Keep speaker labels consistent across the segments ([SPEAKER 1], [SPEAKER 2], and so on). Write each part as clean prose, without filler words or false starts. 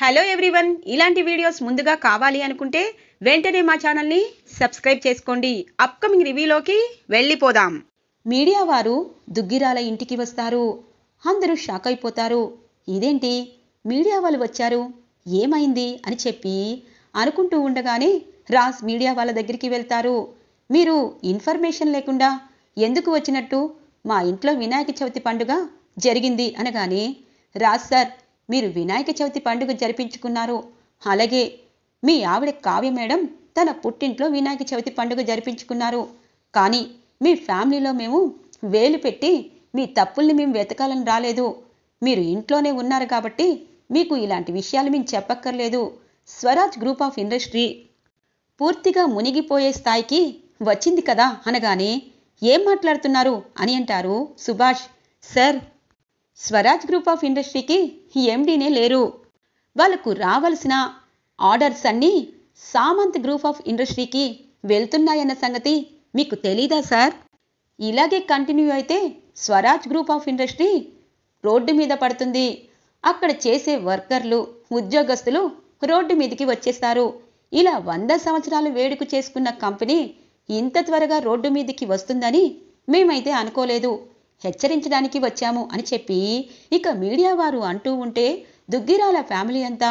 [SPEAKER 1] Hello everyone, ఇలాంటి videos ముందుగా కావాలి అనుకుంటే వెంటనే మా ఛానల్ని సబ్స్క్రైబ్ చేసుకోండి. అప్కమింగ్ రివ్యూలోకి వెళ్ళిపోదాం. మీడియా వారు దుగ్గిరాల ఇంటికి వస్తారు. అందరూ షాక్ అయిపోతారు. ఇదేంటి మీడియా వాళ్ళు వచ్చారు, ఏమైంది అని చెప్పి అనుకుంటూ ఉండగానే రాజ్ మీడియా వాళ్ళ దగ్గరికి వెళ్తారు. మీరు ఇన్ఫర్మేషన్ లేకుండా ఎందుకు వచ్చినట్టు? మా ఇంట్లో వినాయక చవితి పండుగ జరిగింది అనగానే, రాజ్ సార్, మీరు వినాయక చవితి పండుగ జరిపించుకున్నారు, అలాగే మీ ఆవిడ కావ్య మేడం తన పుట్టింట్లో వినాయక చవితి పండుగ జరిపించుకున్నారు. కానీ మీ ఫ్యామిలీలో మేము వేలు పెట్టి మీ తప్పుల్ని మేము వెతకాలని రాలేదు. మీరు ఇంట్లోనే ఉన్నారు కాబట్టి మీకు ఇలాంటి విషయాలు మేము చెప్పక్కర్లేదు. స్వరాజ్ గ్రూప్ ఆఫ్ ఇండస్ట్రీ పూర్తిగా మునిగిపోయే స్థాయికి వచ్చింది కదా అనగానే, ఏం మాట్లాడుతున్నారు అని అంటారు Subhash. Sir, Swaraj group of ఇండస్ట్రీకి ఎండీనే లేరు. వాళ్లకు రావాల్సిన ఆర్డర్స్ అన్నీ సామంత్ గ్రూప్ ఆఫ్ ఇండస్ట్రీకి వెళ్తున్నాయన్న సంగతి మీకు తెలీదా సార్? ఇలాగే కంటిన్యూ అయితే Swaraj group of industry road మీద పడుతుంది. అక్కడ చేసే వర్కర్లు, ఉద్యోగస్తులు రోడ్డు మీదకి వచ్చేస్తారు. ఇలా 100 సంవత్సరాలు వేడుక చేసుకున్న కంపెనీ ఇంత త్వరగా రోడ్డు మీదకి వస్తుందని మేమైతే అనుకోలేదు. హెచ్చరించడానికి వచ్చాము అని చెప్పి ఇక మీడియా వారు అంటూ ఉంటే దుగ్గిరాల ఫ్యామిలీ అంతా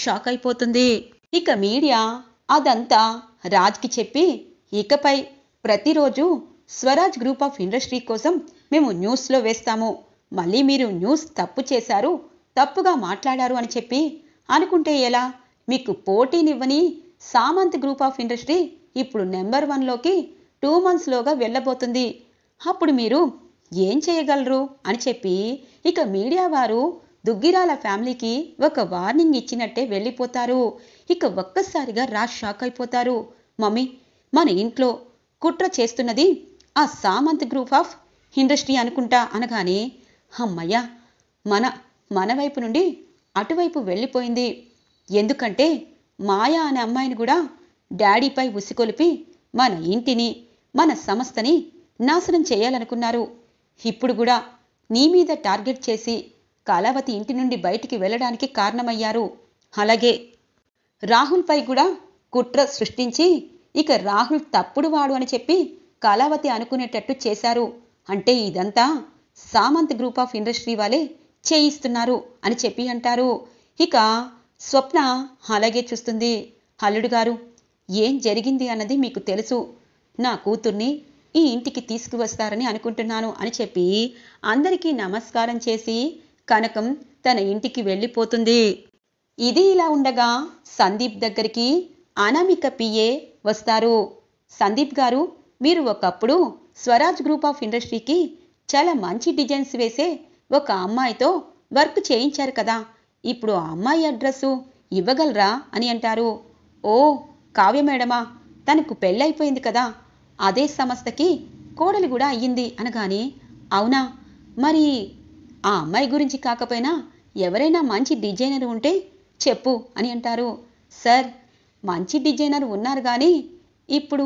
[SPEAKER 1] షాక్ అయిపోతుంది. ఇక మీడియా అదంతా రాజ్కి చెప్పి, ఇకపై ప్రతిరోజు స్వరాజ్ గ్రూప్ ఆఫ్ ఇండస్ట్రీ కోసం మేము న్యూస్లో వేస్తాము. మళ్ళీ మీరు న్యూస్ తప్పు చేశారు, తప్పుగా మాట్లాడారు అని చెప్పి అనుకుంటే ఎలా? మీకు పోటీనివ్వని సామంత్ గ్రూప్ ఆఫ్ ఇండస్ట్రీ ఇప్పుడు నెంబర్ 1లోకి 2 monthsలోగా వెళ్ళబోతుంది. అప్పుడు మీరు ఏం చేయగలరు అని చెప్పి ఇక మీడియా వారు దుగ్గిరాల ఫ్యామిలీకి ఒక వార్నింగ్ ఇచ్చినట్టే వెళ్ళిపోతారు. ఇక ఒక్కసారిగా రాజ్ షాక్ అయిపోతారు. మమ్మీ, మన ఇంట్లో కుట్ర చేస్తున్నది ఆ సామంత్ గ్రూప్ ఆఫ్ ఇండస్ట్రీ అనుకుంటా అనగానే, అమ్మయ్య, మన వైపు నుండి అటువైపు వెళ్ళిపోయింది. ఎందుకంటే మాయా అనే అమ్మాయిని కూడా డాడీపై ఉసికొలిపి మన ఇంటిని, మన సంస్థని నాశనం చేయాలనుకున్నారు. ఇప్పుడు కూడా నీ మీద టార్గెట్ చేసి కళావతి ఇంటి నుండి బయటికి వెళ్ళడానికి కారణమయ్యారు. అలాగే రాహుల్పై కూడా కుట్ర సృష్టించి ఇక రాహుల్ తప్పుడు వాడు అని చెప్పి కళావతి అనుకునేటట్టు చేశారు. అంటే ఇదంతా సామంత్ గ్రూప్ ఆఫ్ ఇండస్ట్రీ వాళ్ళే చేయిస్తున్నారు అని చెప్పి అంటారు. ఇక స్వప్న అలాగే చూస్తుంది. అల్లుడు గారు, ఏం జరిగింది అన్నది మీకు తెలుసు. నా కూతుర్ని ఈ ఇంటికి తీసుకువస్తారని అనుకుంటున్నాను అని చెప్పి అందరికీ నమస్కారం చేసి కనకం తన ఇంటికి వెళ్ళిపోతుంది. ఇది ఇలా ఉండగా సందీప్ దగ్గరికి అనామిక పిఏ వస్తారు. సందీప్ గారు, మీరు ఒకప్పుడు స్వరాజ్ గ్రూప్ ఆఫ్ ఇండస్ట్రీకి చాలా మంచి డిజైన్స్ వేసే ఒక అమ్మాయితో వర్క్ చేయించారు కదా, ఇప్పుడు ఆ అమ్మాయి అడ్రస్సు ఇవ్వగలరా అని అంటారు. ఓ, కావ్య మేడమా, తనకు పెళ్ళైపోయింది కదా, అదే సంస్థకి కోడలి కూడా అయ్యింది అనగానే, అవునా, మరి ఆ అమ్మాయి గురించి కాకపోయినా ఎవరైనా మంచి డిజైనర్ ఉంటే చెప్పు అని అంటారు. సార్, మంచి డిజైనర్ ఉన్నారు కానీ ఇప్పుడు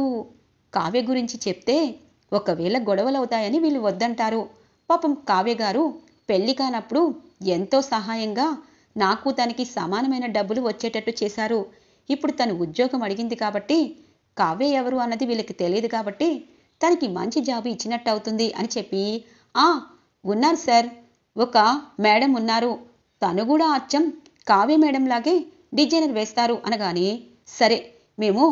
[SPEAKER 1] కావ్య గురించి చెప్తే ఒకవేళ గొడవలు అవుతాయని వీళ్ళు వద్దంటారు. పాపం కావ్య గారు పెళ్లి కానప్పుడు ఎంతో సహాయంగా నాకు తనకి సమానమైన డబ్బులు వచ్చేటట్టు చేశారు. ఇప్పుడు తను ఉద్యోగం అడిగింది కాబట్టి కావ్య ఎవరు అన్నది వీళ్ళకి తెలియదు కాబట్టి తనకి మంచి జాబు ఇచ్చినట్టు అవుతుంది అని చెప్పి, ఉన్నారు సార్, ఒక మేడం ఉన్నారు, తను కూడా అచ్చం కావ్య మేడం లాగే డిజైనర్ వేస్తారు అనగానే, సరే, మేము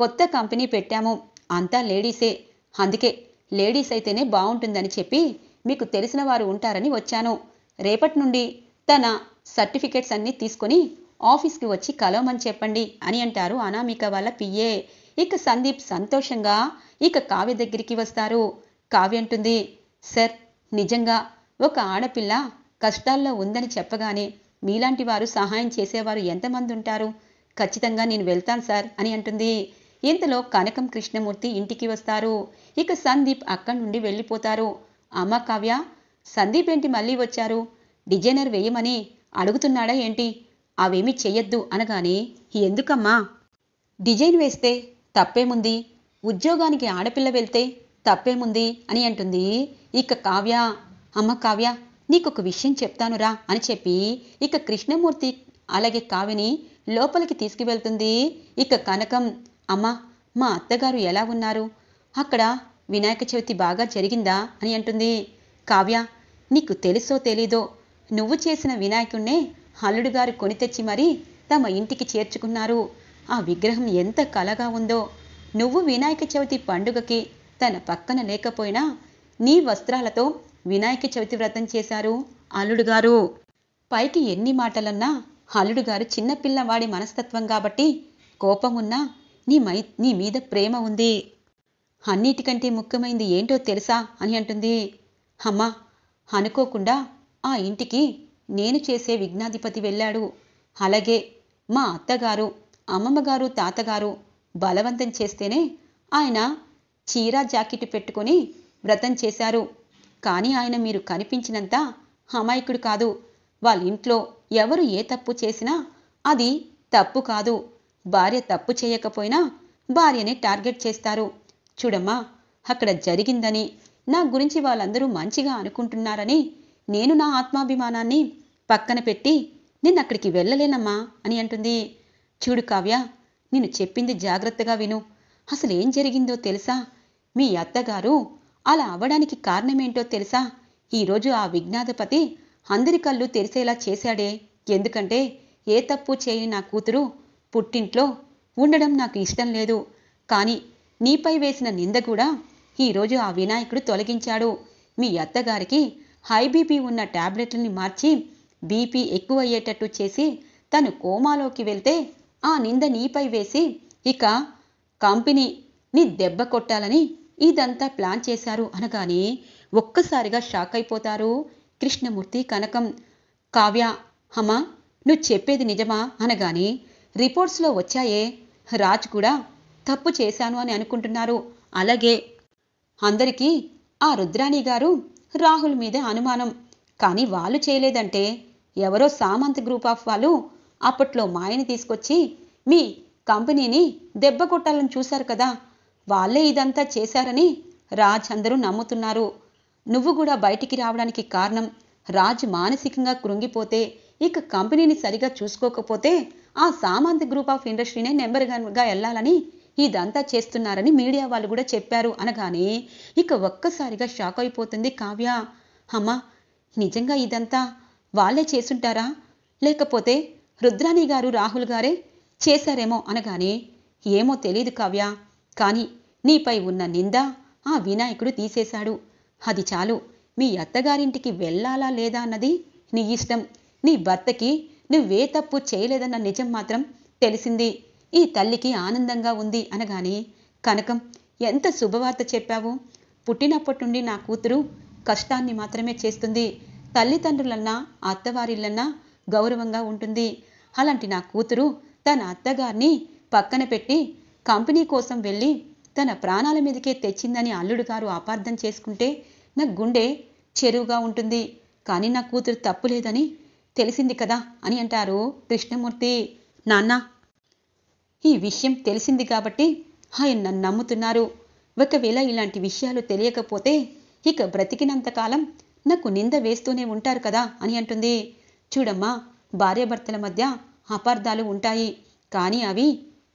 [SPEAKER 1] కొత్త కంపెనీ పెట్టాము, అంతా లేడీసే, అందుకే లేడీస్ అయితేనే బాగుంటుందని చెప్పి మీకు తెలిసిన వారు ఉంటారని వచ్చాను. రేపటి నుండి తన సర్టిఫికెట్స్ అన్నీ తీసుకొని ఆఫీస్కి వచ్చి కలవమని చెప్పండి అని అంటారు అనామిక వాళ్ళ పిఏ. ఇక సందీప్ సంతోషంగా ఇక కావ్య దగ్గరికి వస్తారు. కావ్య అంటుంది, సార్, నిజంగా ఒక ఆడపిల్ల కష్టాల్లో ఉందని చెప్పగానే మీలాంటి వారు సహాయం చేసేవారు ఎంతమంది ఉంటారు? ఖచ్చితంగా నేను వెళ్తాను సార్ అని అంటుంది. ఇంతలో కనకం కృష్ణమూర్తి ఇంటికి వస్తారు. ఇక సందీప్ అక్కడి నుండి వెళ్ళిపోతారు. అమ్మ కావ్య, సందీప్ ఏంటి మళ్ళీ వచ్చారు? డిజైనర్ వేయమని అడుగుతున్నాడా ఏంటి? అవేమీ చెయ్యొద్దు అనగానే, ఎందుకమ్మా? డిజైన్ వేస్తే తప్పేముంది, ఉద్యోగానికి ఆడపిల్ల వెళ్తే తప్పేముంది అని అంటుంది. ఇక కావ్య, అమ్మ కావ్య, నీకొక విషయం చెప్తానురా అని చెప్పి ఇక కృష్ణమూర్తి అలాగే కావ్యని లోపలికి తీసుకువెళ్తుంది ఇక కనకం. అమ్మా, మా అత్తగారు ఎలా ఉన్నారు? అక్కడ వినాయక చవితి బాగా జరిగిందా అని అంటుంది. కావ్య, నీకు తెలుసో తెలీదో నువ్వు చేసిన వినాయకుణ్ణే అల్లుడు గారు కొని తెచ్చి మరీ తమ ఇంటికి చేర్చుకున్నారు. ఆ విగ్రహం ఎంత కలగా ఉందో. నువ్వు వినాయక చవితి పండుగకి తన పక్కన లేకపోయినా నీ వస్త్రాలతో వినాయక చవితి వ్రతం చేశారు అల్లుడు గారు. పైకి ఎన్ని మాటలన్నా అల్లుడు గారు చిన్నపిల్లవాడి మనస్తత్వం కాబట్టి కోపమున్నా నీ మీద ప్రేమ ఉంది. అన్నిటికంటే ముఖ్యమైంది ఏంటో తెలుసా అని అంటుంది. అమ్మా, అనుకోకుండా ఆ ఇంటికి నేను చేసే విఘ్నాధిపతి వెళ్ళాడు. అలాగే మా అత్తగారు, అమ్మమ్మగారు, తాతగారు బలవంతం చేస్తేనే ఆయన చీర జాకెట్ పెట్టుకొని వ్రతం చేశారు. కానీ ఆయన మీరు కనిపించినంత అమాయకుడు కాదు. వాళ్ళ ఇంట్లో ఎవరు ఏ తప్పు చేసినా అది తప్పు కాదు. భార్య తప్పు చేయకపోయినా భార్యని టార్గెట్ చేస్తారు. చూడమ్మా, అక్కడ జరిగిందని నా గురించి వాళ్ళందరూ మంచిగా అనుకుంటున్నారని నేను నా ఆత్మాభిమానాన్ని పక్కన పెట్టి నిన్నక్కడికి వెళ్ళలేనమ్మా అని అంటుంది. చూడు కావ్య, నేను చెప్పింది జాగ్రత్తగా విను. అసలు ఏం జరిగిందో తెలుసా? మీ అత్తగారు అలా అవ్వడానికి కారణమేంటో తెలుసా? ఈరోజు ఆ విఘ్నాధిపతి అందరి కళ్ళు తెరిసేలా చేశాడే. ఎందుకంటే ఏ తప్పు చేయని నా కూతురు పుట్టింట్లో ఉండడం నాకు ఇష్టం లేదు. కానీ నీపై వేసిన నింద కూడా ఈరోజు ఆ వినాయకుడు తొలగించాడు. మీ అత్తగారికి హై బీపీ ఉన్న టాబ్లెట్లని మార్చి బీపీ ఎక్కువయ్యేటట్టు చేసి తను కోమాలోకి వెళ్తే ఆ నింద నీపై వేసి ఇక కంపెనీ నీ దెబ్బ కొట్టాలని ఇదంతా ప్లాన్ చేశారు అనగానే ఒక్కసారిగా షాక్ అయిపోతారు కృష్ణమూర్తి, కనకం. కావ్య, అమ్మా, నువ్వు చెప్పేది నిజమా అనగానే రిపోర్ట్స్లో వచ్చాయే, రాజ్ కూడా తప్పు చేశాను అని అనుకుంటున్నారు. అలాగే అందరికీ ఆ రుద్రాణి గారు రాహుల్ మీదే అనుమానం. కానీ వాళ్ళు చేయలేదంటే ఎవరో సామంత్ గ్రూప్ ఆఫ్ వాళ్ళు అప్పట్లో మాయని తీసుకొచ్చి మీ కంపెనీని దెబ్బ కొట్టాలని చూశారు కదా, వాళ్ళే ఇదంతా చేశారని రాజ్ అందరూ నమ్ముతున్నారు. నువ్వు కూడా బయటికి రావడానికి కారణం రాజ్ మానసికంగా కృంగిపోతే, ఇక కంపెనీని సరిగా చూసుకోకపోతే ఆ సామంత్ గ్రూప్ ఆఫ్ ఇండస్ట్రీనే నెంబర్గా వెళ్ళాలని ఇదంతా చేస్తున్నారని మీడియా వాళ్ళు కూడా చెప్పారు అనగానే ఇక ఒక్కసారిగా షాక్ అయిపోతుంది కావ్య. అమ్మా, నిజంగా ఇదంతా వాళ్ళే చేసుంటారా, లేకపోతే రుద్రాణి గారు రాహుల్ గారే చేశారేమో అనగానే ఏమో తెలీదు కావ్య, కానీ నీపై ఉన్న నింద ఆ వినాయకుడు తీసేశాడు. అది చాలు. మీ అత్తగారింటికి వెళ్ళాలా లేదా అన్నది నీ ఇష్టం. నీ భర్తకి నువ్వే తప్పు చేయలేదన్న నిజం మాత్రం తెలిసింది. ఈ తల్లికి ఆనందంగా ఉంది అనగానే కనకం, ఎంత శుభవార్త చెప్పావు. పుట్టినప్పటి నుండి నా కూతురు కష్టాన్ని మాత్రమే చేస్తుంది. తల్లిదండ్రులన్నా అత్తవారిళ్ళన్నా గౌరవంగా ఉంటుంది. అలాంటి నా కూతురు తన అత్తగారిని పక్కన పెట్టి కంపెనీ కోసం వెళ్ళి తన ప్రాణాల మీదకే తెచ్చిందని అల్లుడు గారు అపార్థం చేసుకుంటే నా గుండె చెరువుగా ఉంటుంది. కానీ నా కూతురు తప్పు లేదని తెలిసింది కదా అని అంటారు కృష్ణమూర్తి. నాన్న, ఈ విషయం తెలిసింది కాబట్టి ఆయన నన్ను నమ్ముతున్నారు. ఒకవేళ ఇలాంటి విషయాలు తెలియకపోతే ఇక బ్రతికినంతకాలం నాకు నింద వేస్తూనే ఉంటారు కదా అని అంటుంది. చూడమ్మా, భార్యాభర్తల మధ్య అపార్థాలు ఉంటాయి, కానీ అవి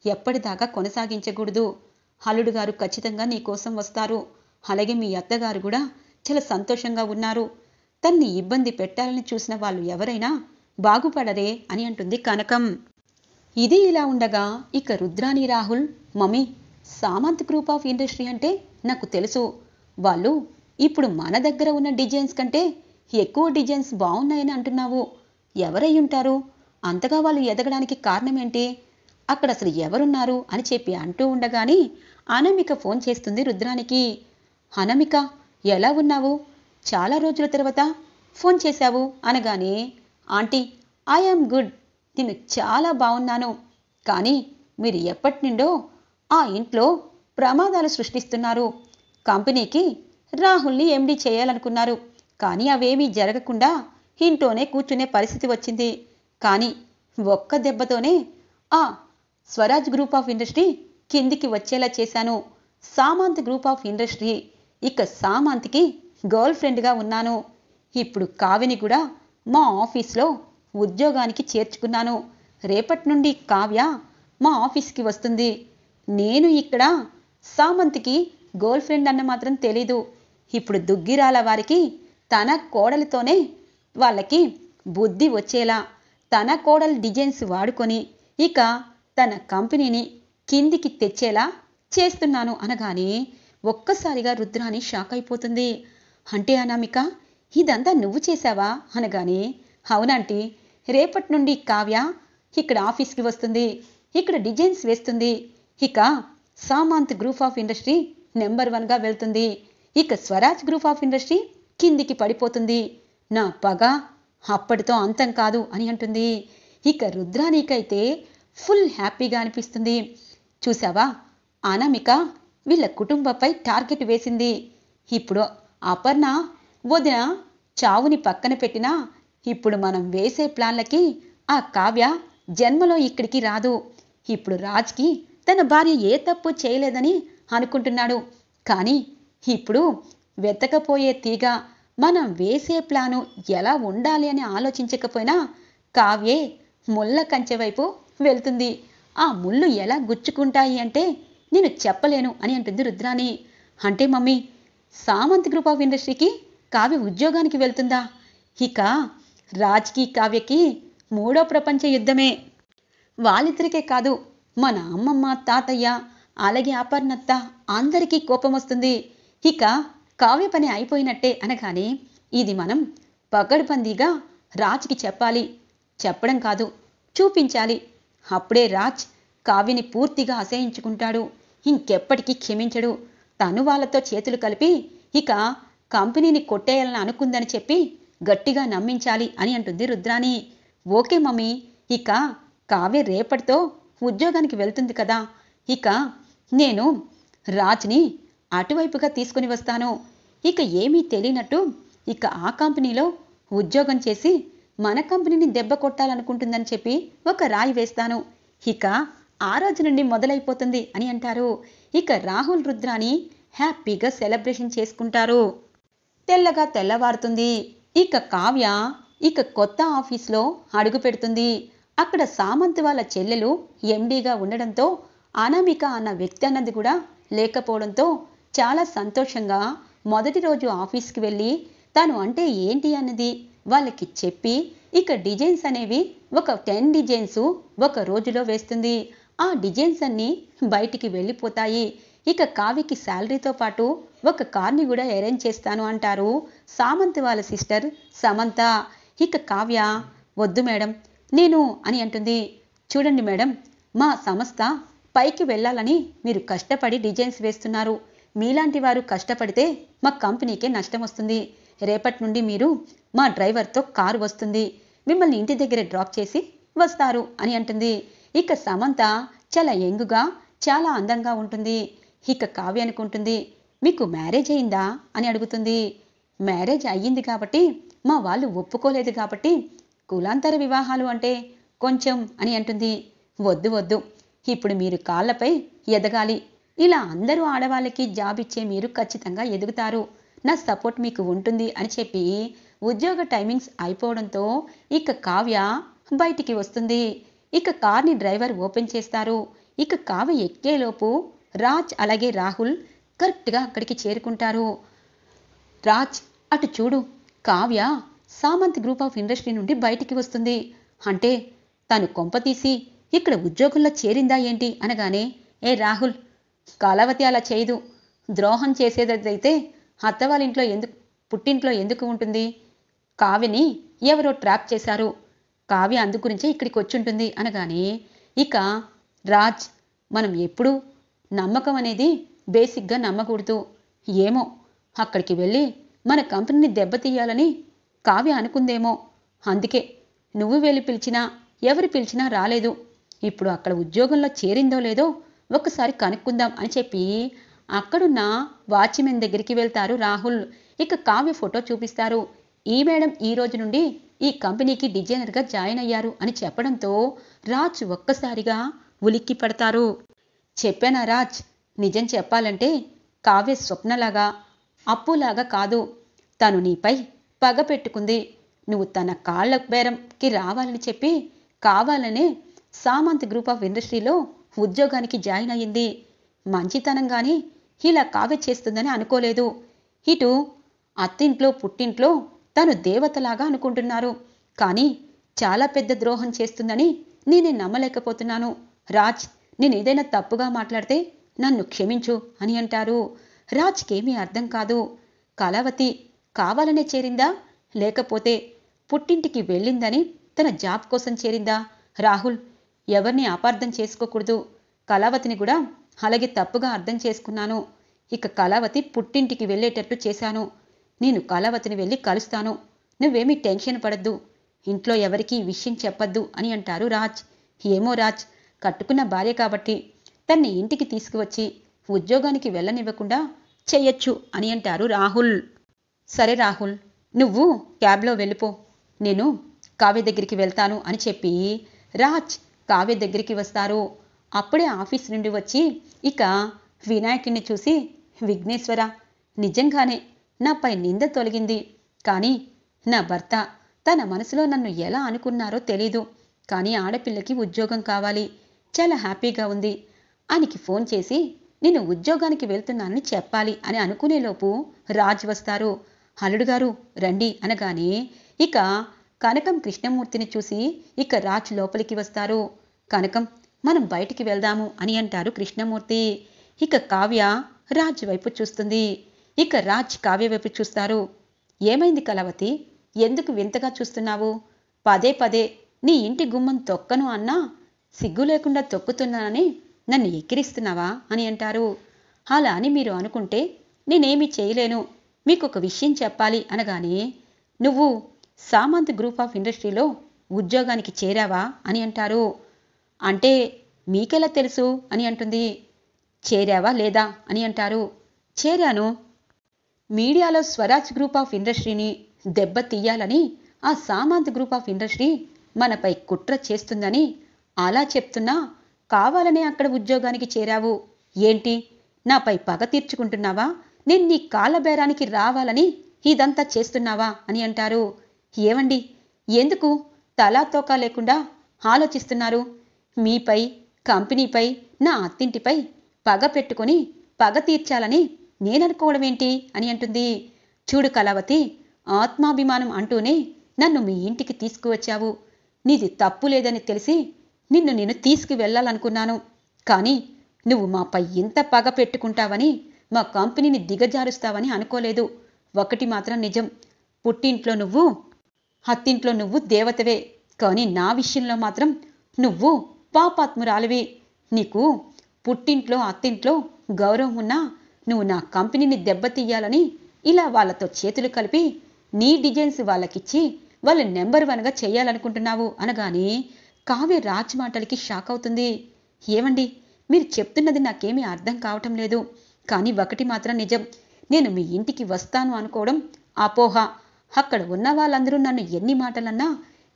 [SPEAKER 1] ఎప్పటిదాకా కొనసాగించకూడదు. అల్లుడు గారు ఖచ్చితంగా నీ కోసం వస్తారు. అలాగే మీ అత్తగారు కూడా చాలా సంతోషంగా ఉన్నారు. తన్ని ఇబ్బంది పెట్టాలని చూసిన వాళ్ళు ఎవరైనా బాగుపడరే అని అంటుంది కనకం. ఇది ఇలా ఉండగా ఇక Rudrani Rahul, mummy, Samanth group of industry అంటే నాకు తెలుసు. వాళ్ళు ఇప్పుడు మన దగ్గర ఉన్న డిజైన్స్ కంటే ఎక్కువ డిజైన్స్ బాగున్నాయని అంటున్నావు. ఎవరై ఉంటారు? అంతగా వాళ్ళు ఎదగడానికి కారణం ఏంటి? అక్కడ అసలు ఎవరున్నారు అని చెప్పి అంటూ ఉండగానే అనామిక ఫోన్ చేస్తుంది రుద్రానికి. అనామిక, ఎలా ఉన్నావు? చాలా రోజుల తర్వాత ఫోన్ చేశావు అనగానే, ఆంటీ, ఐ యామ్ గుడ్, నేను చాలా బాగున్నాను. కానీ మీరు ఎప్పటి నుండో ఆ ఇంట్లో ప్రమాదాలు సృష్టిస్తున్నారు. కంపెనీకి రాహుల్ని ఎండీ చేయాలనుకున్నారు. కానీ అవేమీ జరగకుండా ఇంట్లోనే కూర్చునే పరిస్థితి వచ్చింది. కానీ ఒక్క దెబ్బతోనే ఆ స్వరాజ్ గ్రూప్ ఆఫ్ ఇండస్ట్రీ కిందికి వచ్చేలా చేశాను. సామంత్ గ్రూప్ ఆఫ్ ఇండస్ట్రీ, ఇక సామంత్కి గర్ల్ ఫ్రెండ్గా ఉన్నాను. ఇప్పుడు కావ్యని కూడా మా ఆఫీస్లో ఉద్యోగానికి చేర్చుకున్నాను. రేపటి నుండి కావ్య మా ఆఫీస్కి వస్తుంది. నేను ఇక్కడ సామంత్కి గర్ల్ ఫ్రెండ్ అన్న మాత్రం తెలీదు. ఇప్పుడు దుగ్గిరాల వారికి తన కోడలితోనే వాళ్ళకి బుద్ధి వచ్చేలా తన కోడలి డిజైన్స్ వాడుకొని ఇక తన కంపెనీని కిందికి తెచ్చేలా చేస్తున్నాను అనగానే ఒక్కసారిగా రుద్రాని షాక్ అయిపోతుంది. అంటే అనామిక, ఇదంతా నువ్వు చేశావా అనగానే అవునంటీ, రేపటి నుండి కావ్య ఇక్కడ ఆఫీస్కి వస్తుంది, ఇక్కడ డిజైన్స్ వేస్తుంది, ఇక Samanth group of industry number 1గా వెళ్తుంది, ఇక స్వరాజ్ గ్రూప్ ఆఫ్ ఇండస్ట్రీ కిందికి పడిపోతుంది. నా పగ అప్పటితో అంతం కాదు అని అంటుంది. ఇక రుద్రానికైతే ఫుల్ హ్యాపీగా అనిపిస్తుంది. చూసావా, అనామిక వీళ్ళ కుటుంబంపై టార్గెట్ వేసింది. ఇప్పుడు అపర్ణ వదిన చావుని పక్కన పెట్టినా ఇప్పుడు మనం వేసే ప్లాన్లకి ఆ కావ్య జన్మలో ఇక్కడికి రాదు. ఇప్పుడు రాజ్కి తన భార్య ఏ తప్పు చేయలేదని అనుకుంటున్నాడు. కానీ ఇప్పుడు వెతకపోయే తీగ మనం వేసే ప్లాను ఎలా ఉండాలి అని ఆలోచించకపోయినా కావ్యే ముళ్ళ కంచె వైపు వెళ్తుంది. ఆ ముళ్ళు ఎలా గుచ్చుకుంటాయి అంటే నేను చెప్పలేను అని అంటుంది రుద్రాని. అంటే మమ్మీ, సామంత్ గ్రూప్ ఆఫ్ ఇండస్ట్రీకి కావ్య ఉద్యోగానికి వెళ్తుందా? ఇక రాజ్కి కావ్యకి 3వ ప్రపంచ యుద్ధమే. వాళ్ళిద్దరికే కాదు, మన అమ్మమ్మ తాతయ్య అలాగే అపర్ణత్త అందరికీ కోపం వస్తుంది. ఇక కావ్య పని అయిపోయినట్టే అనగానే ఇది మనం పకడ్బందీగా రాజ్కి చెప్పాలి. చెప్పడం కాదు, చూపించాలి. అప్పుడే రాజ్ కావ్యని పూర్తిగా అసహించుకుంటాడు. ఇంకెప్పటికీ క్షమించడు. తను వాళ్ళతో చేతులు కలిపి ఇక కంపెనీని కొట్టేయాలని అనుకుందని చెప్పి గట్టిగా నమ్మించాలి అని అంటుంది రుద్రాని. ఓకే మమ్మీ, ఇక కావ్య రేపటితో ఉద్యోగానికి వెళ్తుంది కదా, ఇక నేను రాజ్ని అటువైపుగా తీసుకుని వస్తాను. ఇక ఏమీ తెలియనట్టు ఇక ఆ కంపెనీలో ఉద్యోగం చేసి మన కంపెనీని దెబ్బ కొట్టాలనుకుంటుందని చెప్పి ఒక రాయి వేస్తాను. ఇక ఆ రోజు నుండి మొదలైపోతుంది అని అంటారు. ఇక రాహుల్ రుద్రాని హ్యాపీగా సెలబ్రేషన్ చేసుకుంటారు. తెల్లగా తెల్లవారుతుంది. ఇక కావ్య ఇక కొత్త ఆఫీస్లో అడుగు పెడుతుంది. అక్కడ సామంత్ వాళ్ళ చెల్లెలు ఎండీగా ఉండడంతో అనామిక అన్న వ్యక్తి అన్నది కూడా లేకపోవడంతో చాలా సంతోషంగా మొదటి రోజు ఆఫీస్కి వెళ్ళి తను అంటే ఏంటి అన్నది వాళ్ళకి చెప్పి ఇక డిజైన్స్ అనేవి ఒక 10 డిజైన్స్ ఒక రోజులో వేస్తుంది. ఆ డిజైన్స్ అన్నీ బయటికి వెళ్ళిపోతాయి. ఇక కావ్యకి శాలరీతో పాటు ఒక కార్ని కూడా అరేంజ్ చేస్తాను అంటారు సామంత్ వాళ్ళ సిస్టర్ సమంత. ఇక కావ్య వద్దు మేడం నేను అని అంటుంది. చూడండి మేడం, మా సంస్థ పైకి వెళ్ళాలని మీరు కష్టపడి డిజైన్స్ వేస్తున్నారు. మీలాంటి వారు కష్టపడితే మా కంపెనీకే నష్టం వస్తుంది. రేపటి నుండి మీరు మా డ్రైవర్తో కారు వస్తుంది, మిమ్మల్ని ఇంటి దగ్గర డ్రాప్ చేసి వస్తారు అని అంటుంది. ఇక సమంత చాలా యంగుగా చాలా అందంగా ఉంటుంది. ఇక కావ్య అనుకుంటుంది, మీకు మ్యారేజ్ అయిందా అని అడుగుతుంది. మ్యారేజ్ అయ్యింది కాబట్టి మా వాళ్ళు ఒప్పుకోలేదు కాబట్టి కులాంతర వివాహాలు అంటే కొంచెం అని అంటుంది. వద్దు వద్దు, ఇప్పుడు మీరు కాళ్ళపై ఎదగాలి. ఇలా అందరూ ఆడవాళ్ళకి జాబ్ ఇచ్చే మీరు ఖచ్చితంగా ఎదుగుతారు. నా సపోర్ట్ మీకు ఉంటుంది అని చెప్పి ఉద్యోగ టైమింగ్స్ అయిపోవడంతో ఇక కావ్య బయటికి వస్తుంది. ఇక కార్ని డ్రైవర్ ఓపెన్ చేస్తారు. ఇక కావ్య ఎక్కేలోపు రాజ్ అలాగే రాహుల్ కరెక్ట్గా అక్కడికి చేరుకుంటారు. రాజ్ అటు చూడు, Kavya Samanth group of industry నుండి బయటికి వస్తుంది. అంటే తను కొంపతీసి ఇక్కడ ఉద్యోగంలో చేరిందా ఏంటి అనగానే, ఏ రాహుల్, కళావతి అలా చేయదు. ద్రోహం చేసేదైతే అత్తవాళ్ళ ఇంట్లో ఎందుకు పుట్టింట్లో ఎందుకు ఉంటుంది? కావ్యని ఎవరో ట్రాప్ చేశారు. కావ్య అందు గురించే ఇక్కడికి వచ్చుంటుంది అనగానే ఇక రాజ్, మనం ఎప్పుడూ నమ్మకం అనేది బేసిక్గా నమ్మకూడదు. ఏమో అక్కడికి వెళ్ళి మన కంపెనీని దెబ్బతీయాలని కావ్య అనుకుందేమో. అందుకే నువ్వు వెళ్ళి పిలిచినా ఎవరు పిలిచినా రాలేదు. ఇప్పుడు అక్కడ ఉద్యోగంలో చేరిందో లేదో ఒకసారి కనుక్కుందాం అని చెప్పి అక్కడున్న వాచ్మెన్ దగ్గరికి వెళ్తారు రాహుల్. ఇక కావ్య ఫోటో చూపిస్తారు. ఈ మేడం ఈ రోజు నుండి ఈ కంపెనీకి డిజైనర్గా జాయిన్ అయ్యారు అని చెప్పడంతో రాజ్ ఒక్కసారిగా ఉలిక్కి పడతారు. చెప్పానా రాజ్, నిజం చెప్పాలంటే కావ్య స్వప్నలాగా అప్పులాగా కాదు. తను నీపై పగ పెట్టుకుంది. నువ్వు తన కాళ్ళ బేరంకి రావాలని చెప్పి కావాలనే సామంత్ గ్రూప్ ఆఫ్ ఇండస్ట్రీలో ఉద్యోగానికి జాయిన్ అయ్యింది. మంచితనంగానే ఇలా కావ్య చేస్తుందని అనుకోలేదు. ఇటు అత్తింట్లో పుట్టింట్లో తను దేవతలాగా అనుకుంటున్నారు. కానీ చాలా పెద్ద ద్రోహం చేస్తుందని నేనే నమ్మలేకపోతున్నాను. రాజ్, నేనేదైనా తప్పుగా మాట్లాడితే నన్ను క్షమించు అని అంటారు. రాజ్కేమీ అర్థం కాదు. కళావతి కావాలనే చేరిందా, లేకపోతే పుట్టింటికి వెళ్ళిందని తన జాబ్ కోసం చేరిందా? రాహుల్, ఎవరిని అపార్థం చేసుకోకూడదు. కళావతిని కూడా అలాగే తప్పుగా అర్థం చేసుకున్నాను. ఇక కళావతి పుట్టింటికి వెళ్ళేటట్టు చేశాను. నేను కళావతిని వెళ్ళి కలుస్తాను. నువ్వేమీ టెన్షన్ పడద్దు. ఇంట్లో ఎవరికీ ఈ విషయం చెప్పద్దు అని అంటారు రాజ్. ఏమో రాజ్, కట్టుకున్న భార్య కాబట్టి తన్ని ఇంటికి తీసుకువచ్చి ఉద్యోగానికి వెళ్ళనివ్వకుండా చెయ్యొచ్చు అని అంటారు రాహుల్. సరే రాహుల్, నువ్వు క్యాబ్లో వెళ్ళిపో, నేను కావ్య దగ్గరికి వెళ్తాను అని చెప్పి రాజ్ కావ్య దగ్గరికి వస్తారు. అప్పుడే ఆఫీస్ నుండి వచ్చి ఇక వినాయకుడిని చూసి, విఘ్నేశ్వర, నిజంగానే నాపై నింద తొలగింది. కానీ నా భర్త తన మనసులో నన్ను ఎలా అనుకున్నారో తెలీదు. కానీ ఆడపిల్లకి ఉద్యోగం కావాలి, చాలా హ్యాపీగా ఉంది. ఆయనకి ఫోన్ చేసి నేను ఉద్యోగానికి వెళ్తున్నానని చెప్పాలి అని అనుకునేలోపు రాజ్ వస్తారు. అల్లుడు గారు రండి అనగానే ఇక కనకం కృష్ణమూర్తిని చూసి ఇక రాజ్ లోపలికి వస్తారు. కనకం, మనం బయటికి వెళ్దాము అని అంటారు కృష్ణమూర్తి. ఇక కావ్య రాజ్ వైపు చూస్తుంది. ఇక రాజ్ కావ్య వైపు చూస్తారు. ఏమైంది కళావతి, ఎందుకు వింతగా చూస్తున్నావు? పదే పదే నీ ఇంటి గుమ్మం తొక్కను అన్నా సిగ్గు లేకుండా తొక్కుతున్నానని నన్ను ఎక్కిరిస్తున్నావా అని అంటారు. అలా అని మీరు అనుకుంటే నేనేమీ చేయలేను, మీకు ఒక విషయం చెప్పాలి అనగానే, నువ్వు సామంత్ గ్రూప్ ఆఫ్ ఇండస్ట్రీలో ఉద్యోగానికి చేరావా అని అంటారు. అంటే మీకెలా తెలుసు అని అంటుంది. చేరావా లేదా అని అంటారు. చేరాను. మీడియాలో స్వరాజ్ గ్రూప్ ఆఫ్ ఇండస్ట్రీని దెబ్బ తీయాలని ఆ సామంత్ గ్రూప్ ఆఫ్ ఇండస్ట్రీ మనపై కుట్ర చేస్తుందని అలా చెప్తున్నా కావాలనే అక్కడ ఉద్యోగానికి చేరావు. ఏంటి, నాపై పగ తీర్చుకుంటున్నావా? నేను నీ కాళ్ళ బేరానికి రావాలని ఇదంతా చేస్తున్నావా అని అంటారు. ఏవండి, ఎందుకు తలాతోకా లేకుండా ఆలోచిస్తున్నారు? మీపై, కంపెనీపై, నా అత్తింటిపై పగ పెట్టుకొని పగ తీర్చాలని నేననుకోవడమేంటి అని అంటుంది. చూడు కళావతి, ఆత్మాభిమానం అంటూనే నన్ను మీ ఇంటికి తీసుకువచ్చావు. నీది తప్పు లేదని తెలిసి నిన్ను నేను తీసుకువెళ్ళాలనుకున్నాను. కానీ నువ్వు మాపై ఇంత పగ పెట్టుకుంటావని, మా కంపెనీని దిగజారుస్తావని అనుకోలేదు. ఒకటి మాత్రం నిజం, పుట్టింట్లో నువ్వు, అత్తింట్లో నువ్వు దేవతవే. కానీ నా విషయంలో మాత్రం నువ్వు పాపాత్మురాలివి. నీకు పుట్టింట్లో అత్తింట్లో గౌరవం ఉన్నా నువ్వు నా కంపెనీని దెబ్బతీయాలని ఇలా వాళ్ళతో చేతులు కలిపి నీ డిజైన్స్ వాళ్ళకిచ్చి వాళ్ళు నెంబర్ 1గా చేయాలనుకుంటున్నావు అనగానే కావ్య రాజ్ మాటలకి షాక్ అవుతుంది. ఏమండి, మీరు చెప్తున్నది నాకేమీ అర్థం కావటం లేదు. కానీ ఒకటి మాత్రం నిజం, నేను మీ ఇంటికి వస్తాను అనుకోవడం అపోహ. అక్కడ ఉన్న వాళ్ళందరూ నన్ను ఎన్ని మాటలన్నా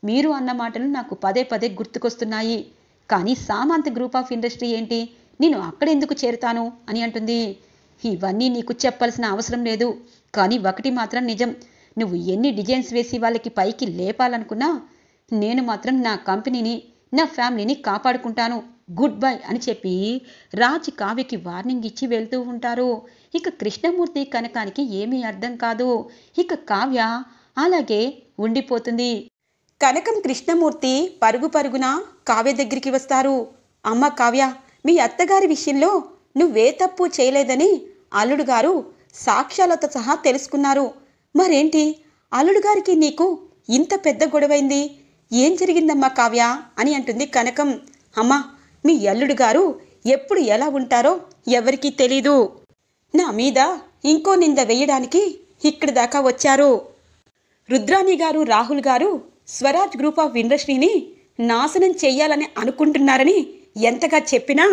[SPEAKER 1] మీరు అన్న మాటలు నాకు పదే పదే గుర్తుకొస్తున్నాయి. కానీ సామంత్ గ్రూప్ ఆఫ్ ఇండస్ట్రీ ఏంటి, నేను అక్కడెందుకు చేరుతాను అని అంటుంది. ఇవన్నీ నీకు చెప్పాల్సిన అవసరం లేదు. కానీ ఒకటి మాత్రం నిజం, నువ్వు ఎన్ని డిజైన్స్ వేసి వాళ్ళకి పైకి లేపాలనుకున్నా నేను మాత్రం నా కంపెనీని, నా ఫ్యామిలీని కాపాడుకుంటాను. గుడ్ బై అని చెప్పి రాజ్ కావ్యకి వార్నింగ్ ఇచ్చి వెళ్తూ ఉంటారు. ఇక కృష్ణమూర్తి కనకానికి ఏమీ అర్థం కాదు. ఇక కావ్య అలాగే ఉండిపోతుంది. కనకం కృష్ణమూర్తి పరుగు పరుగున కావ్య దగ్గరికి వస్తారు. అమ్మ కావ్య, మీ అత్తగారి విషయంలో నువ్వే తప్పు చేయలేదని అల్లుడు గారు సాక్ష్యాలతో సహా తెలుసుకున్నారు. మరేంటి అల్లుడు గారికి నీకు ఇంత పెద్ద గొడవైంది? ఏం జరిగిందమ్మా కావ్య అని అంటుంది కనకం. అమ్మా, మీ అల్లుడు గారు ఎప్పుడు ఎలా ఉంటారో ఎవరికీ తెలీదు. నా మీద ఇంకో నింద వేయడానికి ఇక్కడి దాకా వచ్చారు. రుద్రాణి గారు, రాహుల్ గారు స్వరాజ్ గ్రూప్ ఆఫ్ ఇండస్ట్రీని నాశనం చెయ్యాలని అనుకుంటున్నారని ఎంతగా చెప్పినా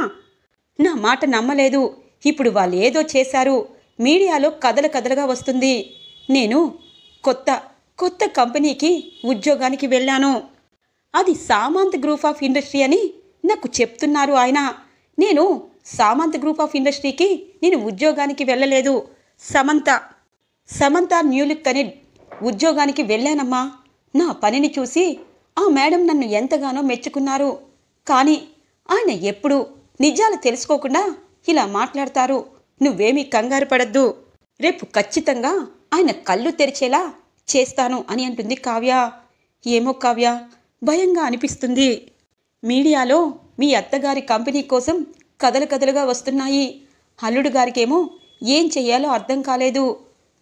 [SPEAKER 1] నా మాట నమ్మలేదు. ఇప్పుడు వాళ్ళు ఏదో చేశారు, మీడియాలో కథలు కథలుగా వస్తుంది. నేను కొత్త కంపెనీకి ఉద్యోగానికి వెళ్ళాను. అది సామంత్ గ్రూప్ ఆఫ్ ఇండస్ట్రీ అని నాకు చెప్తున్నారు ఆయన. నేను సామంత్ గ్రూప్ ఆఫ్ ఇండస్ట్రీకి నేను ఉద్యోగానికి వెళ్ళలేదు. సమంత న్యూ లుక్ అనే ఉద్యోగానికి వెళ్ళానమ్మా. నా పనిని చూసి ఆ మేడం నన్ను ఎంతగానో మెచ్చుకున్నారు. కానీ ఆయన ఎప్పుడూ నిజాలు తెలుసుకోకుండా ఇలా మాట్లాడతారు. నువ్వేమీ కంగారు పడద్దు. రేపు ఖచ్చితంగా ఆయన కళ్ళు తెరిచేలా చేస్తాను అని అంటుంది కావ్య. ఏమో కావ్య, భయంగా అనిపిస్తుంది. మీడియాలో మీ అత్తగారి కంపెనీ కోసం కథలు కథలుగా వస్తున్నాయి. అల్లుడు గారికేమో ఏం చెయ్యాలో అర్థం కాలేదు.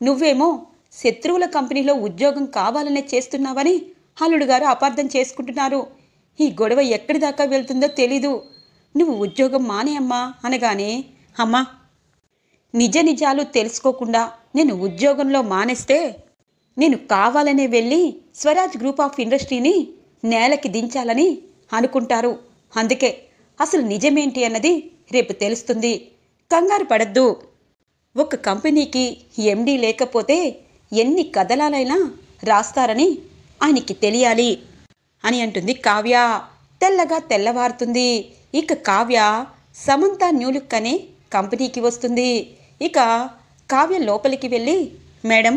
[SPEAKER 1] నువ్వేమో శత్రువుల కంపెనీలో ఉద్యోగం కావాలనే చేస్తున్నావని అల్లుడు గారు అపార్థం చేసుకుంటున్నారు. ఈ గొడవ ఎక్కడి దాకా వెళ్తుందో తెలీదు. నువ్వు ఉద్యోగం మానే అమ్మా అనగానే, అమ్మా, నిజ నిజాలు తెలుసుకోకుండా నేను ఉద్యోగంలో మానేస్తే నేను కావాలనే వెళ్ళి స్వరాజ్ గ్రూప్ ఆఫ్ ఇండస్ట్రీని నేలకి దించాలని అనుకుంటారు. అందుకే అసలు నిజమేంటి అన్నది రేపు తెలుస్తుంది. కంగారు పడద్దు. ఒక కంపెనీకి ఎండీ లేకపోతే ఎన్ని కథలాలైనా రాస్తారని ఆయనకి తెలియాలి అని అంటుంది కావ్య. తెల్లగా తెల్లవారుతుంది. ఇక కావ్య సమంత న్యూలుక్ అనే కంపెనీకి వస్తుంది. ఇక కావ్య లోపలికి వెళ్ళి, మేడం,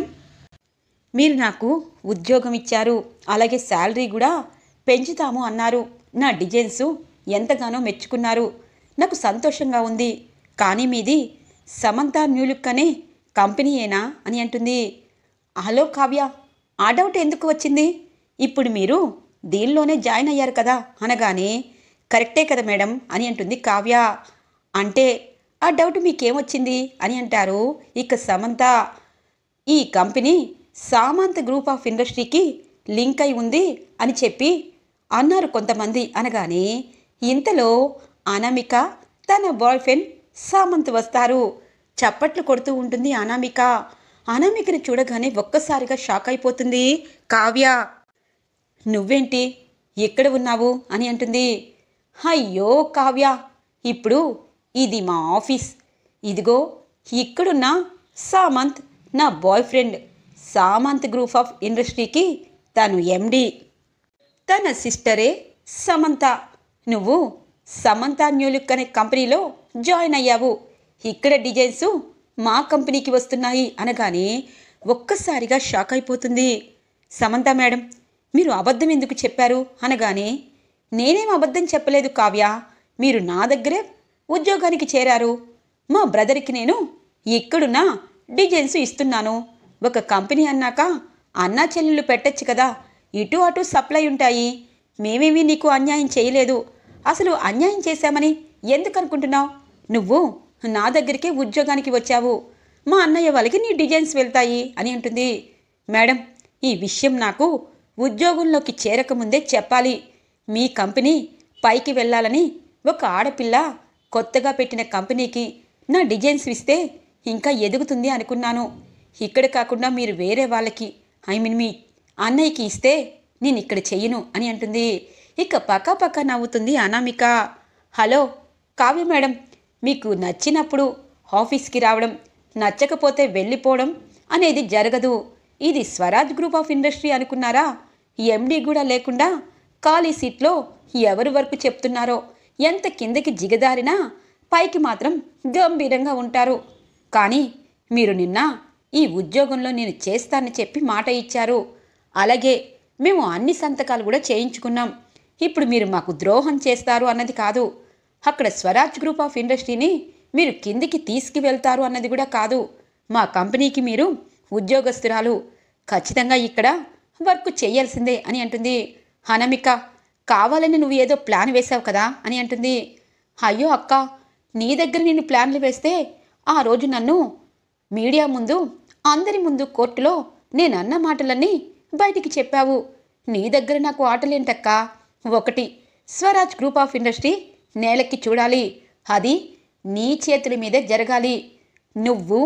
[SPEAKER 1] మీరు నాకు ఉద్యోగం ఇచ్చారు, అలాగే శాలరీ కూడా పెంచుతాము అన్నారు. నా డిజైన్స్ ఎంతగానో మెచ్చుకున్నారు. నాకు సంతోషంగా ఉంది. కానీ మీది సమంత న్యూలుక్ అనే కంపెనీయేనా అని అంటుంది. హలో కావ్య, ఆ డౌట్ ఎందుకు వచ్చింది? ఇప్పుడు మీరు దీనిలోనే జాయిన్ అయ్యారు కదా అనగానే, కరెక్టే కదా మేడం అని అంటుంది కావ్య. అంటే ఆ డౌట్ మీకేమొచ్చింది అని అంటారు ఇక సమంత. ఈ కంపెనీ సామంత్ గ్రూప్ ఆఫ్ ఇండస్ట్రీకి లింక్ అయి ఉంది అని చెప్పి అన్నారు కొంతమంది అనగానే, ఇంతలో అనామిక తన బాయ్ ఫ్రెండ్ సామంత్ వస్తారు. చప్పట్లు కొడుతూ ఉంటుంది అనామిక. అనామికని చూడగానే ఒక్కసారిగా షాక్ అయిపోతుంది కావ్య. నువ్వేంటి ఎక్కడ ఉన్నావు అని అంటుంది. అయ్యో కావ్య, ఇప్పుడు ఇది మా ఆఫీస్. ఇదిగో ఇక్కడున్న సామంత్ నా boy friend. Samanth group of ఇండస్ట్రీకి తను ఎండి. తన సిస్టరే సమంత. నువ్వు సమంత న్యూలుక్ అనే కంపెనీలో జాయిన్ అయ్యావు. ఇక్కడ డిజైన్స్ మా కంపెనీకి వస్తున్నాయి అనగానే ఒక్కసారిగా షాక్ అయిపోతుంది. సమంత మేడం, మీరు అబద్ధం ఎందుకు చెప్పారు అనగానే, నేనేం అబద్ధం చెప్పలేదు కావ్య. మీరు నా దగ్గరే ఉద్యోగానికి చేరారు. మా బ్రదర్కి నేను ఇక్కడున్న డిజైన్స్ ఇస్తున్నాను. ఒక కంపెనీ అన్నాక అన్నా చెల్లెళ్ళు పెట్టచ్చు కదా, ఇటు అటు సప్లై ఉంటాయి. మేమేమీ నీకు అన్యాయం చేయలేదు. అసలు అన్యాయం చేశామని ఎందుకు అనుకుంటున్నావు? నువ్వు నా దగ్గరికే ఉద్యోగానికి వచ్చావు. మా అన్నయ్య వాళ్ళకి నీ డిజైన్స్ వెళ్తాయి అని అంటుంది. మేడం, ఈ విషయం నాకు ఉద్యోగంలోకి చేరకముందే చెప్పాలి. మీ కంపెనీ పైకి వెళ్ళాలని ఒక ఆడపిల్ల కొత్తగా పెట్టిన కంపెనీకి నా డిజైన్స్ ఇస్తే ఇంకా ఎదుగుతుంది అనుకున్నాను. ఇక్కడ కాకుండా మీరు వేరే వాళ్ళకి, మీ అన్నయ్యకి ఇస్తే నేను ఇక్కడ చెయ్యను అని అంటుంది. ఇక పక్క నవ్వుతుంది అనామిక. హలో కావ్య మేడం, మీకు నచ్చినప్పుడు ఆఫీస్కి రావడం, నచ్చకపోతే వెళ్ళిపోవడం అనేది జరగదు. ఇది స్వరాజ్ గ్రూప్ ఆఫ్ ఇండస్ట్రీ అనుకున్నారా? ఎండీ కూడా లేకుండా ఖాళీ సీట్లో ఎవరు వర్క్ చెప్తున్నారో ఎంత కిందకి జిగదారినా పైకి మాత్రం గంభీరంగా ఉంటారు. కానీ మీరు నిన్న ఈ ఉద్యోగంలో నేను చేస్తానని చెప్పి మాట ఇచ్చారు. అలాగే మేము అన్ని సంతకాలు కూడా చేయించుకున్నాం. ఇప్పుడు మీరు మాకు ద్రోహం చేస్తారు అన్నది కాదు. అక్కడ స్వరాజ్ గ్రూప్ ఆఫ్ ఇండస్ట్రీని మీరు కిందికి తీసుకువెళ్తారు అన్నది కూడా కాదు. మా కంపెనీకి మీరు ఉద్యోగస్తురాలు, ఖచ్చితంగా ఇక్కడ వర్క్ చేయాల్సిందే అని అంటుంది. అనామిక, కావాలని నువ్వు ఏదో ప్లాన్ వేశావు కదా అని అంటుంది. అయ్యో అక్క, నీ దగ్గర నేను ప్లాన్లు వేస్తే ఆ రోజు నన్ను మీడియా ముందు, అందరి ముందు కోర్టులో నేను అన్న మాటలన్నీ బయటికి చెప్పావు. నీ దగ్గర నాకు ఆటలేంటక్కా? ఒకటి, స్వరాజ్ గ్రూప్ ఆఫ్ ఇండస్ట్రీ నేలకి చూడాలి. అది నీ చేతుల మీదే జరగాలి. నువ్వు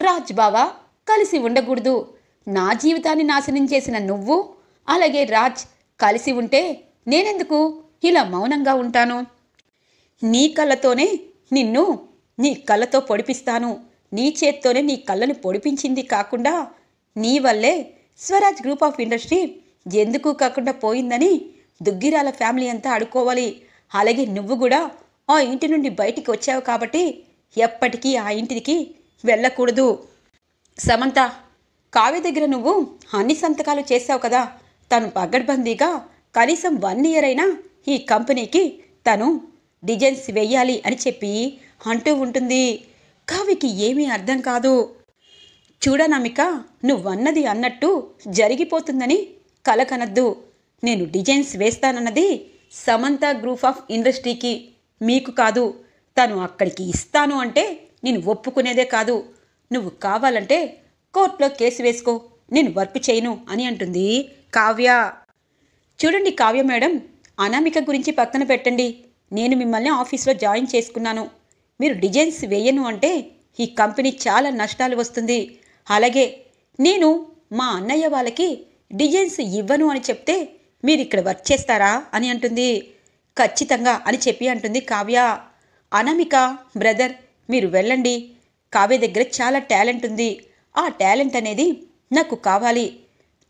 [SPEAKER 1] రాజ్ బావా కలిసి ఉండకూడదు. నా జీవితాన్ని నాశనం చేసిన నువ్వు అలాగే రాజ్ కలిసి ఉంటే నేనెందుకు ఇలా మౌనంగా ఉంటాను? నీ కళ్ళతోనే నిన్ను నీ కళ్ళతో పొడిపిస్తాను. నీ చేత్తోనే నీ కళ్ళను పొడిపించింది కాకుండా నీ వల్లే స్వరాజ్ గ్రూప్ ఆఫ్ ఇండస్ట్రీ ఎందుకు కాకుండా పోయిందని దుగ్గిరాల ఫ్యామిలీ అంతా అడుకోవాలి. అలాగే నువ్వు కూడా ఆ ఇంటి నుండి బయటికి వచ్చావు కాబట్టి ఎప్పటికీ ఆ ఇంటికి వెళ్ళకూడదు. సమంత, కావ్య దగ్గర నువ్వు అన్ని సంతకాలు చేశావు కదా, తను పగడ్బందీగా కనీసం 1 ఇయర్ అయినా ఈ కంపెనీకి తను డిజైన్స్ వెయ్యాలి అని చెప్పి అంటూ ఉంటుంది. కావ్యకి ఏమీ అర్థం కాదు. చూడనమిక, నువ్వన్నది అన్నట్టు జరిగిపోతుందని కలకనద్దు. నేను డిజైన్స్ వేస్తానన్నది సమంత గ్రూప్ ఆఫ్ ఇండస్ట్రీకి, మీకు కాదు. తను అక్కడికి ఇస్తాను అంటే నేను ఒప్పుకునేదే కాదు. నువ్వు కావాలంటే కోర్టులో కేసు వేసుకో, నేను వర్క్ చేయను అని అంటుంది కావ్య. చూడండి కావ్య మేడం, అనామిక గురించి పక్కన పెట్టండి. నేను మిమ్మల్ని ఆఫీస్లో జాయిన్ చేసుకున్నాను. మీరు డిజైన్స్ వేయను అంటే ఈ కంపెనీ చాలా నష్టాలు వస్తుంది. అలాగే నేను మా అన్నయ్య వాళ్ళకి డిజైన్స్ ఇవ్వను అని చెప్తే మీరు ఇక్కడ వర్క్ చేస్తారా అని అంటుంది. ఖచ్చితంగా అని చెప్పి అంటుంది కావ్య. అనామిక బ్రదర్, మీరు వెళ్ళండి. కావ్య దగ్గర చాలా టాలెంట్ ఉంది. ఆ టాలెంట్ అనేది నాకు కావాలి.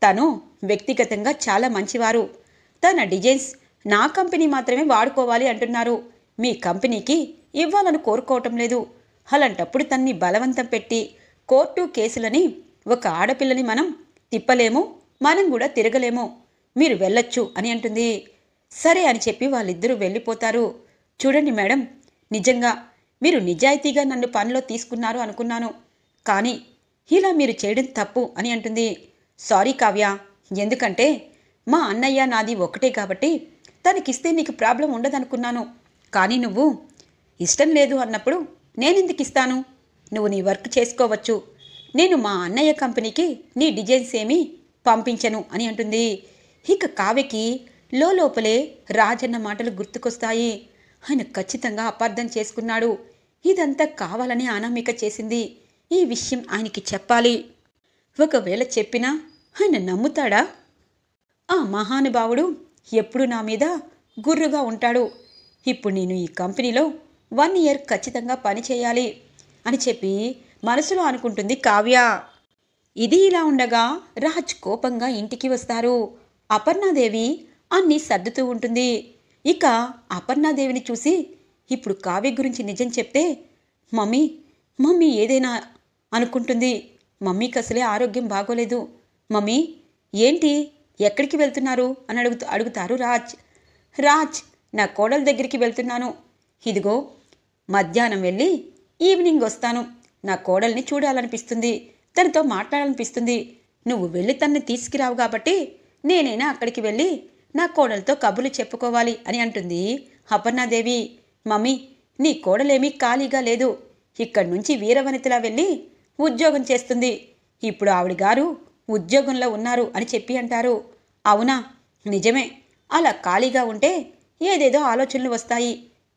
[SPEAKER 1] తను వ్యక్తిగతంగా చాలా మంచివారు. తన డిజైన్స్ నా కంపెనీ మాత్రమే వాడుకోవాలి అంటున్నారు. మీ కంపెనీకి ఇవ్వాలని కోరుకోవటం లేదు. అలాంటప్పుడు తన్ని బలవంతం పెట్టి కోర్టు కేసులని ఒక ఆడపిల్లని మనం తిప్పలేము, మనం కూడా తిరగలేము. మీరు వెళ్ళొచ్చు అని అంటుంది. సరే అని చెప్పి వాళ్ళిద్దరూ వెళ్ళిపోతారు. చూడండి మేడం, నిజంగా మీరు నిజాయితీగా నన్ను పనిలో తీసుకున్నారు అనుకున్నాను. కానీ ఇలా మీరు చేయడం తప్పు అని అంటుంది. సారీ కావ్య, ఎందుకంటే మా అన్నయ్య నాది ఒకటే కాబట్టి తనకిస్తే నీకు ప్రాబ్లం ఉండదనుకున్నాను. కానీ నువ్వు ఇష్టం లేదు అన్నప్పుడు నేనెందుకు ఇస్తాను? నువ్వు నీ వర్క్ చేసుకోవచ్చు. నేను మా అన్నయ్య కంపెనీకి నీ డిజైన్స్ ఏమీ పంపించను అని అంటుంది. ఇక కావ్యకి లోపలే రాజన్న మాటలు గుర్తుకొస్తాయి. ఆయన ఖచ్చితంగా అపార్థం చేసుకున్నాడు. ఇదంతా కావాలని అనామిక చేసింది. ఈ విషయం ఆయనకి చెప్పాలి. ఒకవేళ చెప్పినా ఆయన నమ్ముతాడా? ఆ మహానుభావుడు ఎప్పుడు నా మీద గుర్రుగా ఉంటాడు. ఇప్పుడు నేను ఈ కంపెనీలో 1 ఇయర్ ఖచ్చితంగా పని చేయాలి అని చెప్పి మనసులో అనుకుంటుంది కావ్య. ఇది ఇలా ఉండగా రాజ్ కోపంగా ఇంటికి వస్తారు. అపర్ణాదేవి అన్నీ సర్దుతూ ఉంటుంది. ఇక అపర్ణాదేవిని చూసి ఇప్పుడు కావ్య గురించి నిజం చెప్తే మమ్మీ ఏదైనా అనుకుంటుంది. మమ్మీకి అసలే ఆరోగ్యం బాగోలేదు. మమ్మీ ఏంటి, ఎక్కడికి వెళ్తున్నారు అని అడుగుతారు రాజ్. నా కోడల దగ్గరికి వెళ్తున్నాను. ఇదిగో మధ్యాహ్నం వెళ్ళి ఈవినింగ్ వస్తాను. నా కోడల్ని చూడాలనిపిస్తుంది, తనతో మాట్లాడాలనిపిస్తుంది. నువ్వు వెళ్ళి తన్ని తీసుకురావు కాబట్టి నేనైనా అక్కడికి వెళ్ళి నా కోడలతో కబుర్లు చెప్పుకోవాలి అని అంటుంది అపర్ణాదేవి. మమ్మీ, నీ కోడలేమీ ఖాళీగా లేదు. ఇక్కడి నుంచి వీరవనితలా వెళ్ళి ఉద్యోగం చేస్తుంది. ఇప్పుడు ఆవిడ గారు ఉద్యోగంలో ఉన్నారు అని చెప్పి అంటారు. అవునా, నిజమే. అలా ఖాళీగా ఉంటే ఏదేదో ఆలోచనలు వస్తాయి.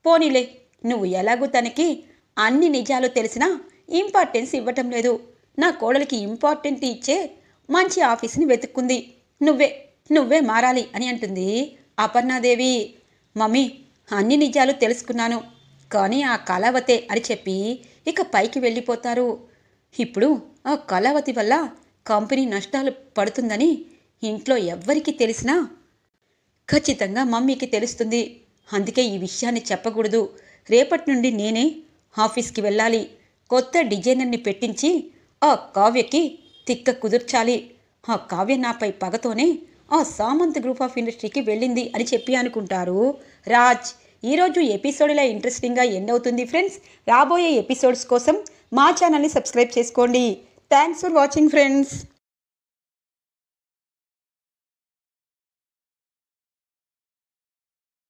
[SPEAKER 1] పోనీలే, నువ్వు ఎలాగూ తనకి అన్ని నిజాలు తెలిసినా ఇంపార్టెన్స్ ఇవ్వటం లేదు. నా కోడలికి ఇంపార్టెంట్ ఇచ్చే మంచి ఆఫీస్ని వెతుక్కుంది. నువ్వే మారాలి అని అంటుంది అపర్ణాదేవి. మమ్మీ, అన్ని నిజాలు తెలుసుకున్నాను, కానీ ఆ కళావతే అని చెప్పి ఇక పైకి వెళ్ళిపోతారు. ఇప్పుడు ఆ కళావతి వల్ల కంపెనీ నష్టాలు పడుతుందని ఇంట్లో ఎవ్వరికి తెలిసినా ఖచ్చితంగా మమ్మీకి తెలుస్తుంది. అందుకే ఈ విషయాన్ని చెప్పకూడదు. రేపటి నుండి నేనే ఆఫీస్కి వెళ్ళాలి. కొత్త డిజైనర్ని పెట్టించి ఆ కావ్యకి తిక్క కుదుర్చాలి. ఆ కావ్య నాపై పగతోనే ఆ సామంత్ గ్రూప్ ఆఫ్ ఇండస్ట్రీకి వెళ్ళింది అని చెప్పి అనుకుంటారు రాజ్. ఈరోజు ఎపిసోడ్ ఇలా ఇంట్రెస్టింగ్గా ఎండ్ అవుతుంది ఫ్రెండ్స్. రాబోయే ఎపిసోడ్స్ కోసం మా ఛానల్ని సబ్స్క్రైబ్ చేసుకోండి. Thanks for watching friends.